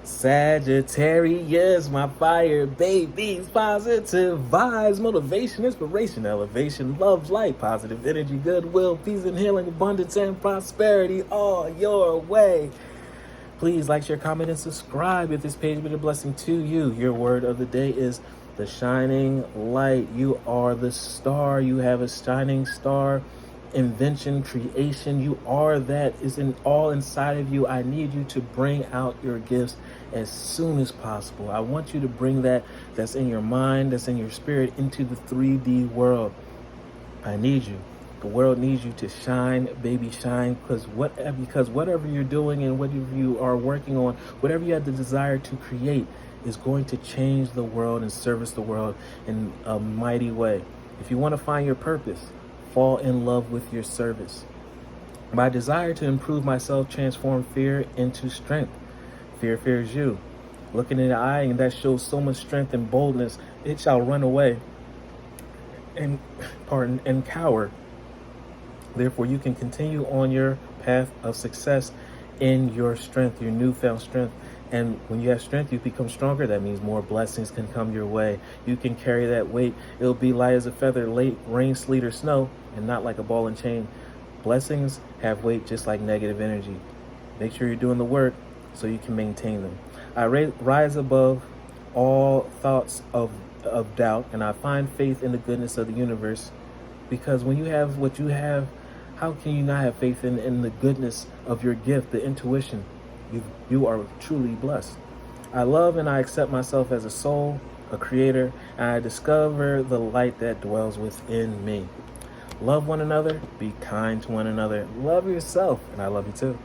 Sagittarius, my fire babies, positive vibes, motivation, inspiration, elevation, love, light, positive energy, goodwill, peace and healing, abundance and prosperity all your way. Please like, share, comment, and subscribe if this page been a blessing to you. Your word of the day is the shining light. You are the star. You have a shining star. Invention, creation, you are that is in all inside of you. I need you to bring out your gifts as soon as possible. I want you to bring that's in your mind, that's in your spirit, into the 3D world. I need you. The world needs you to shine, baby, shine, because whatever you're doing and whatever you are working on, whatever you have the desire to create is going to change the world and service the world in a mighty way. If you want to find your purpose, fall in love with your service. My desire to improve myself transform fear into strength. Fear fears you. Looking in the eye, and that shows so much strength and boldness, it shall run away and cower. Therefore, you can continue on your path of success in your strength, your newfound strength. And when you have strength, you become stronger. That means more blessings can come your way. You can carry that weight. It'll be light as a feather, late rain, sleet, or snow, and not like a ball and chain. Blessings have weight just like negative energy. Make sure you're doing the work so you can maintain them. I rise above all thoughts of doubt, and I find faith in the goodness of the universe. Because when you have what you have, how can you not have faith in the goodness of your gift, the intuition? You are truly blessed. I love and I accept myself as a soul, a creator, and I discover the light that dwells within me. Love one another, be kind to one another, love yourself, and I love you too.